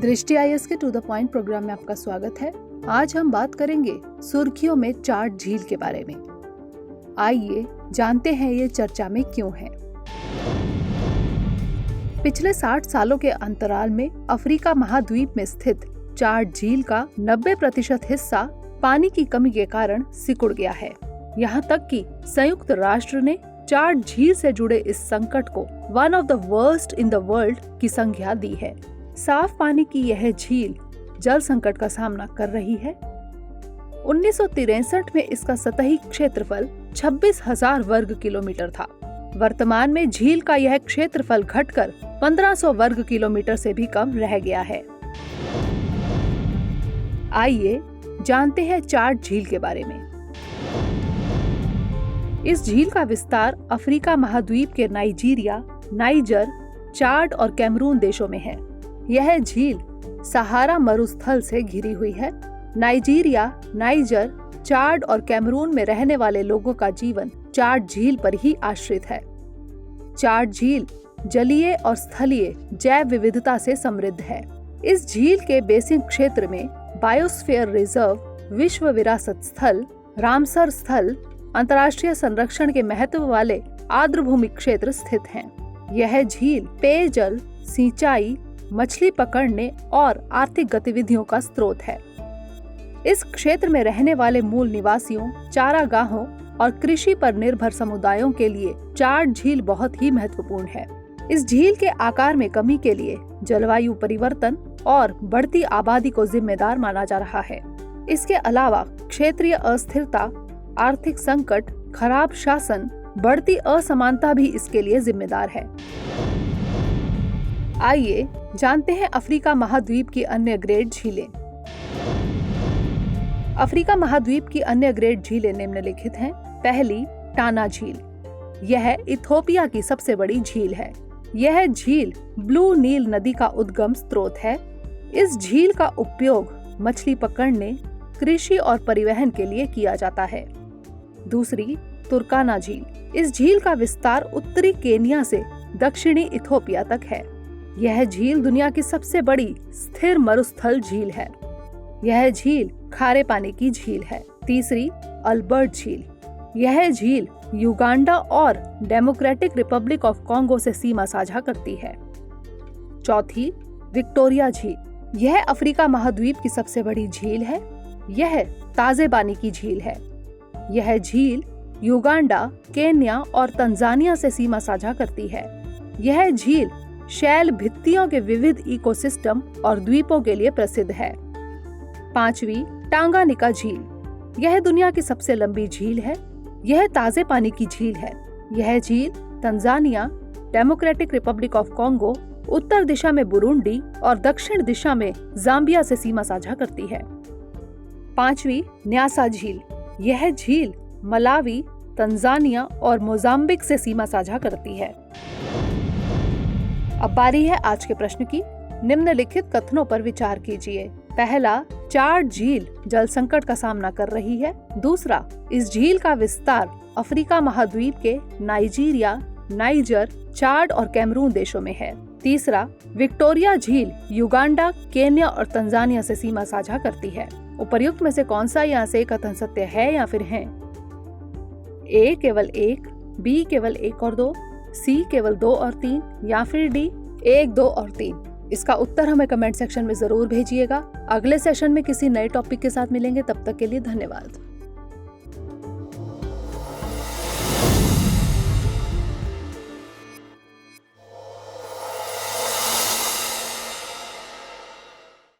दृष्टि आईएएस के to the point programme में आपका स्वागत है। आज हम बात करेंगे सुर्खियों में चाड झील के बारे में। आइए जानते हैं ये चर्चा में क्यों है। पिछले 60 सालों के अंतराल में अफ्रीका महाद्वीप में स्थित चाड झील का 90% हिस्सा पानी की कमी के कारण सिकुड़ गया है। यहाँ तक कि संयुक्त राष्ट्र ने चाड झील से जुड़े इस संकट को one of the worst in the world की संज्ञा दी है। साफ पानी की यह झील जल संकट का सामना कर रही है। 1963 में इसका सतही क्षेत्रफल 26,000 वर्ग किलोमीटर था। वर्तमान में झील का यह क्षेत्रफल घटकर 1500 वर्ग किलोमीटर से भी कम रह गया है। आइए जानते हैं चाड झील के बारे में। इस झील का विस्तार अफ्रीका महाद्वीप के नाइजीरिया, नाइजर, चाड और कैमरून देशों में है। यह झील सहारा मरुस्थल से घिरी हुई है। नाइजीरिया, नाइजर, चाड और कैमरून में रहने वाले लोगों का जीवन चाड झील पर ही आश्रित है। चाड झील जलीय और स्थलीय जैव विविधता से समृद्ध है। इस झील के बेसिन क्षेत्र में बायोस्फीयर रिजर्व, विश्व विरासत स्थल, रामसर स्थल, अंतर्राष्ट्रीय संरक्षण के महत्व वाले आर्द्रभूमि क्षेत्र स्थित हैं। यह झील पेयजल, सिंचाई, मछली पकड़ने और आर्थिक गतिविधियों का स्रोत है। इस क्षेत्र में रहने वाले मूल निवासियों, चारागाहों और कृषि पर निर्भर समुदायों के लिए चाड झील बहुत ही महत्वपूर्ण है। इस झील के आकार में कमी के लिए जलवायु परिवर्तन और बढ़ती आबादी को जिम्मेदार माना जा रहा है। इसके अलावा क्षेत्रीय अस्थिरता, आर्थिक संकट, खराब शासन, बढ़ती असमानता भी इसके लिए जिम्मेदार है। आइए जानते हैं अफ्रीका महाद्वीप की अन्य ग्रेट झीलें। अफ्रीका महाद्वीप की अन्य ग्रेट झीलें निम्नलिखित हैं। पहली, टाना झील। यह इथोपिया की सबसे बड़ी झील है। यह झील ब्लू नील नदी का उद्गम स्रोत है। इस झील का उपयोग मछली पकड़ने, कृषि और परिवहन के लिए किया जाता है। दूसरी, तुर्काना झील। इस झील का विस्तार उत्तरी केन्या से दक्षिणी इथोपिया तक है। यह झील दुनिया की सबसे बड़ी स्थिर मरुस्थल झील है। यह झील खारे पानी की झील है। तीसरी, अल्बर्ट झील। यह झील युगांडा और डेमोक्रेटिक रिपब्लिक ऑफ कॉन्गो से सीमा साझा करती है। चौथी, विक्टोरिया झील। यह अफ्रीका महाद्वीप की सबसे बड़ी झील है। यह ताजे पानी की झील है। यह झील युगांडा, केन्या और तंजानिया से सीमा साझा करती है। यह झील शैल भित्तियों के विविध इकोसिस्टम और द्वीपों के लिए प्रसिद्ध है। पांचवी, टांगानिका झील। यह दुनिया की सबसे लंबी झील है। यह ताजे पानी की झील है। यह झील Tanzania, Democratic Republic of Congo, उत्तर दिशा में बुरुंडी और दक्षिण दिशा में जाम्बिया से सीमा साझा करती है। पांचवी, न्यासा झील। यह झील मलावी, तंजानिया और मोजाम्बिक से सीमा साझा करती है। अब बारी है आज के प्रश्न की। निम्नलिखित कथनों पर विचार कीजिए। पहला, चाड झील जल संकट का सामना कर रही है। दूसरा, इस झील का विस्तार अफ्रीका महाद्वीप के नाइजीरिया, नाइजर, चाड और कैमरून देशों में है। तीसरा, विक्टोरिया झील युगांडा, केन्या और तंजानिया से सीमा साझा करती है। उपर्युक्त में से कौन सा यहाँ से कथन सत्य है या फिर है? ए केवल 1, बी केवल 1 और 2, सी केवल 2 और 3 या फिर डी 1, 2 और 3? इसका उत्तर हमें कमेंट सेक्शन में जरूर भेजिएगा। अगले सेशन में किसी नए टॉपिक के साथ मिलेंगे। तब तक के लिए धन्यवाद।